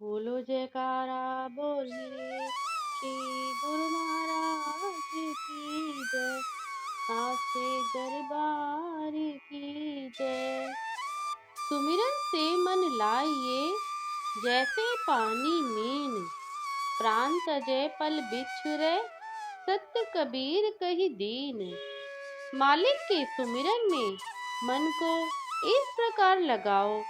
बोलो जयकारा बोल मेरे श्री गुरु महाराज की जय। साचे दरबार की जय। सुमिरन से मन लाइए जैसे पानी मीन, प्राण तजे पल बिछुरे सत्य कबीर कही दीन। मालिक के सुमिरन में मन को इस प्रकार लगाओ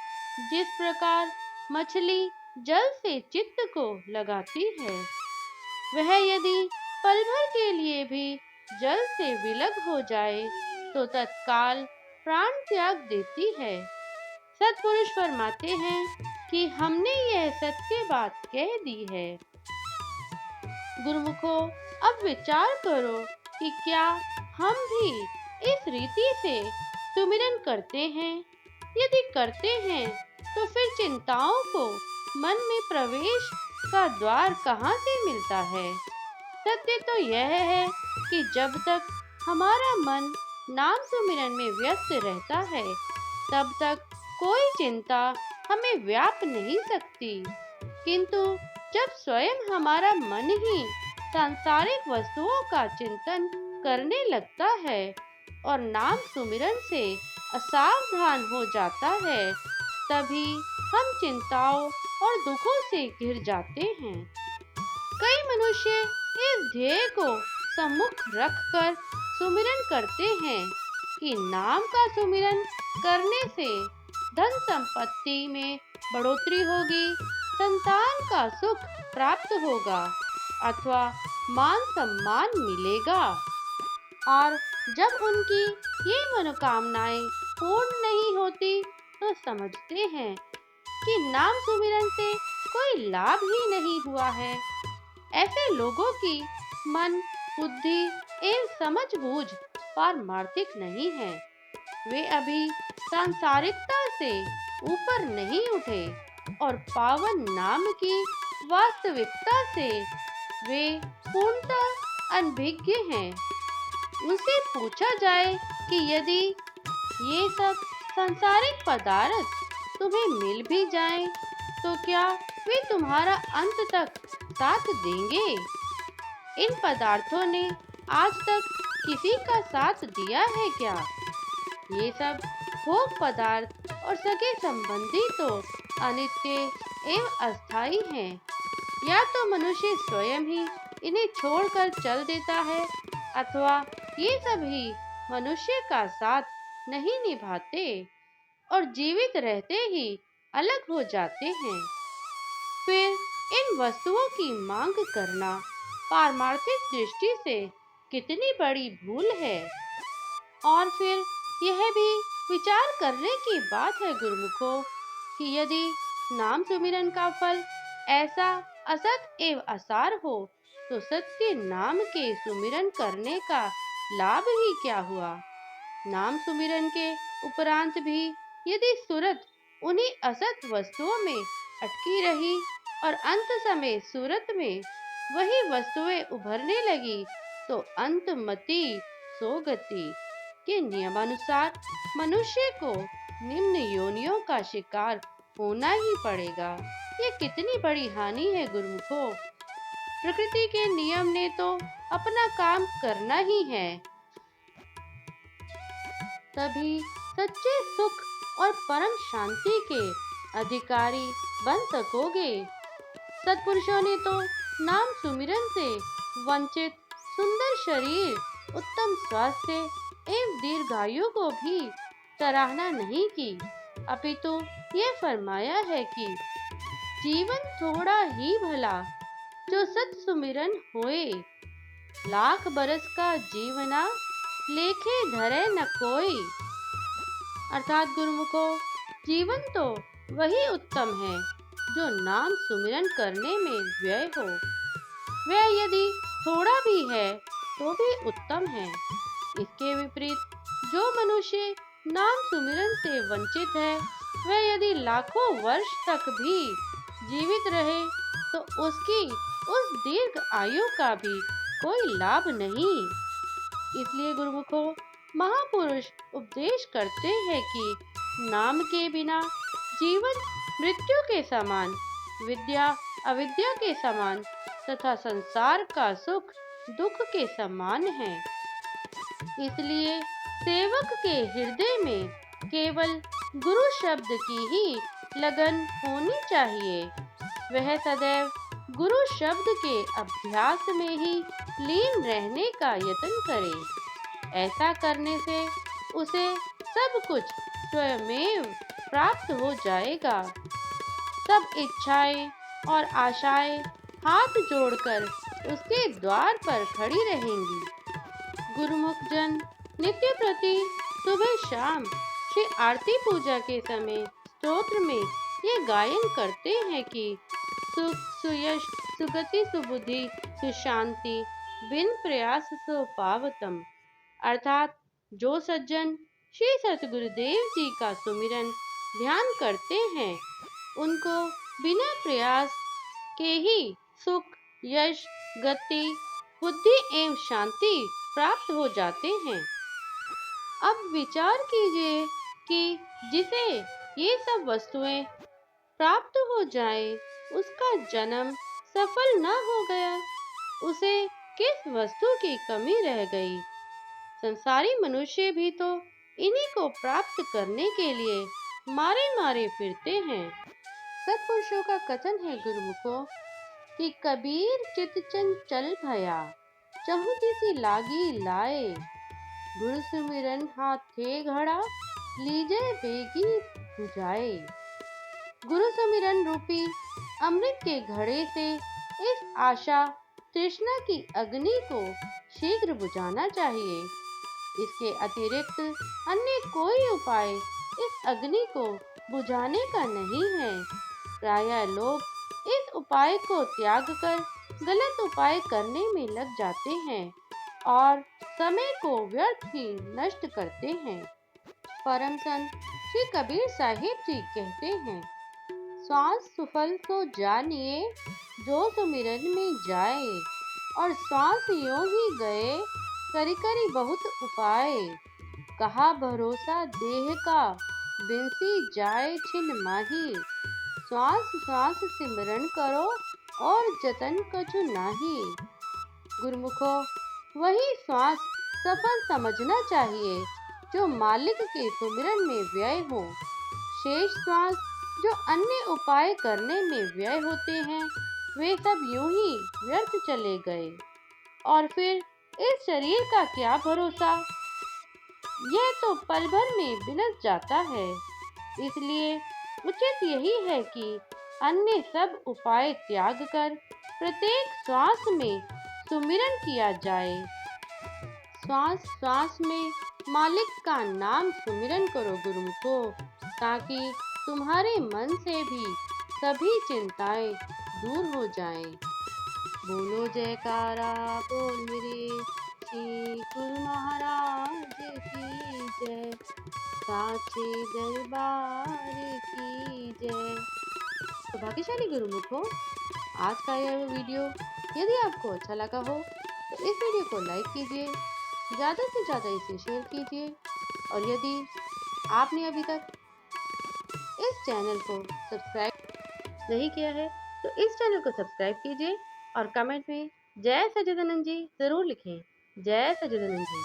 जिस प्रकार मछली जल से चित्त को लगाती है। वह यदि पल भर के लिए भी जल से विलग हो जाए तो तत्काल प्राण त्याग देती है। सत्पुरुष फरमाते हैं कि हमने यह सत्य बात कह दी है। गुरुमुखो, अब विचार करो कि क्या हम भी इस रीति से सुमिरन करते हैं? यदि करते हैं तो फिर चिंताओं को मन में प्रवेश का द्वार कहाँ से मिलता है? सत्य तो यह है कि जब तक हमारा मन नाम सुमिरन में व्यस्त रहता है तब तक कोई चिंता हमें व्याप नहीं सकती। किंतु जब स्वयं हमारा मन ही सांसारिक वस्तुओं का चिंतन करने लगता है और नाम सुमिरन से असावधान हो जाता है, तभी हम चिंताओं और दुखों से घिर जाते हैं। कई मनुष्य इस ध्येय को सम्मुख रखकर सुमिरन करते हैं कि नाम का सुमिरन करने से धन संपत्ति में बढ़ोतरी होगी, संतान का सुख प्राप्त होगा अथवा मान सम्मान मिलेगा। और जब उनकी ये मनोकामनाएं पूर्ण नहीं होती तो समझते हैं कि नाम सुमिरन से कोई लाभ ही नहीं हुआ है। ऐसे लोगों की मन, बुद्धि एवं समझबूझ पारमार्थिक नहीं है। वे अभी सांसारिकता से ऊपर नहीं उठे और पावन नाम की वास्तविकता से वे पूर्णतः अनभिज्ञ हैं। उनसे पूछा जाए कि यदि ये सब सांसारिक पदार्थ तुम्हें मिल भी जाएं, तो क्या वे तुम्हारा अंत तक साथ देंगे? इन पदार्थों ने आज तक किसी का साथ दिया है क्या? ये सब भोग पदार्थ और सगे संबंधी तो अनित्य एवं अस्थायी हैं। या तो मनुष्य स्वयं ही इन्हें छोड़कर चल देता है अथवा ये सभी मनुष्य का साथ नहीं निभाते और जीवित रहते ही अलग हो जाते हैं। फिर इन वस्तुओं की मांग करना पारमार्थिक दृष्टि से कितनी बड़ी भूल है। और फिर यह भी विचार करने की बात है गुरुमुखों कि यदि नाम सुमिरन का फल ऐसा असत एवं असार हो तो सत्य नाम के सुमिरन करने का लाभ ही क्या हुआ? नाम सुमिरन के उपरांत भी यदि सुरत उन्हीं असत वस्तुओं में अटकी रही और अंत समय सूरत में वही वस्तुएं उभरने लगी तो अंत मति सोगति के नियमानुसार मनुष्य को निम्न योनियों का शिकार होना ही पड़ेगा। ये कितनी बड़ी हानि है गुरुमुखों। प्रकृति के नियम ने तो अपना काम करना ही है। तभी सच्चे सुख और परम शांति के अधिकारी बन सकोगे। सत्पुरुषों ने तो नाम सुमिरन से वंचित सुंदर शरीर, उत्तम स्वास्थ्य एवं दीर्घायु को भी सराहना नहीं की, अपितु ये फरमाया है कि जीवन थोड़ा ही भला जो सत सुमिरन होए, लाख बरस का जीवना लेखे धरे न कोई। अर्थात गुरुमुखो, जीवन तो वही उत्तम है जो नाम सुमिरन करने में व्यय हो। वह यदि थोड़ा भी है तो भी उत्तम है। इसके विपरीत जो मनुष्य नाम सुमिरन से वंचित है, वह यदि लाखों वर्ष तक भी जीवित रहे तो उसकी उस दीर्घ आयु का भी कोई लाभ नहीं। इसलिए गुरुमुखो, महापुरुष उपदेश करते हैं कि नाम के बिना जीवन मृत्यु के समान विद्या अविद्या के समान तथा संसार का सुख दुख के समान है। इसलिए सेवक के हृदय में केवल गुरु शब्द की ही लगन होनी चाहिए। वह सदैव गुरु शब्द के अभ्यास में ही लीन रहने का यत्न करे। ऐसा करने से उसे सब कुछ स्वयमेव प्राप्त हो जाएगा। सब इच्छाएं और आशाएं हाथ जोड़कर उसके द्वार पर खड़ी रहेंगी। गुरुमुख जन नित्य प्रति सुबह शाम श्री आरती पूजा के समय स्तोत्र में ये गायन करते हैं कि सुख सुयश सुगति सुबुद्धि सुशांति बिन प्रयास सो पावतम। अर्थात जो सज्जन श्री सतगुरुदेव जी का सुमिरन ध्यान करते हैं उनको बिना प्रयास के ही सुख यश गति बुद्धि एवं शांति प्राप्त हो जाते हैं। अब विचार कीजिए कि जिसे ये सब वस्तुएं प्राप्त हो जाए उसका जन्म सफल न हो गया, उसे किस वस्तु की कमी रह गई। संसारी मनुष्य भी तो इन्हीं को प्राप्त करने के लिए मारे मारे फिरते हैं। सत्पुरुषों का कथन है गुरुमुखों कि कबीर चित चंचल भया चहु दिसि लागी लाए। गुरु सुमिरन हाथे घड़ा लीजे बेगी बुझाए। गुरु सुमिरन रूपी अमृत के घड़े से इस आशा तृष्णा की अग्नि को शीघ्र बुझाना चाहिए। इसके अतिरिक्त अन्य कोई उपाय इस अग्नि को बुझाने का नहीं है। प्रायः लोग इस उपाय को त्याग कर गलत उपाय करने में लग जाते हैं और समय को व्यर्थ ही नष्ट करते हैं। परम संत श्री कबीर साहिब जी कहते हैं, श्वास सुफल तो जानिए जो सुमिरन में जाए, और श्वास यूं ही गए करी करी बहुत उपाय। कहा भरोसा देह का बिनसी जाए छिन माही। श्वास श्वास सिमरन करो और जतन कछु नाही। गुरुमुखो वही श्वास सफल समझना चाहिए जो मालिक के सुमिरन में व्यय हो। शेष श्वास जो अन्य उपाय करने में व्यय होते हैं वे सब यूं ही व्यर्थ चले गए। और फिर इस शरीर का क्या भरोसा, यह तो पल भर में बिलस जाता है। इसलिए उचित यही है कि अन्य सब उपाय त्याग कर प्रत्येक श्वास में सुमिरन किया जाए। श्वास श्वास में मालिक का नाम सुमिरन करो गुरुमुखो, ताकि तुम्हारे मन से भी सभी चिंताएं दूर हो जाएं। बोलो जयकारा बोल मेरे श्री गुरु महाराज की जय, साचे दरबार की जय। तो भाग्यशाली गुरुमुखो, आज का यह वीडियो यदि आपको अच्छा लगा हो तो इस वीडियो को लाइक कीजिए, ज़्यादा से ज़्यादा इसे शेयर कीजिए, और यदि आपने अभी तक इस चैनल को सब्सक्राइब नहीं किया है तो इस चैनल को सब्सक्राइब कीजिए और कमेंट में जय सच्चिदानंद जी ज़रूर लिखें। जय सच्चिदानंद जी।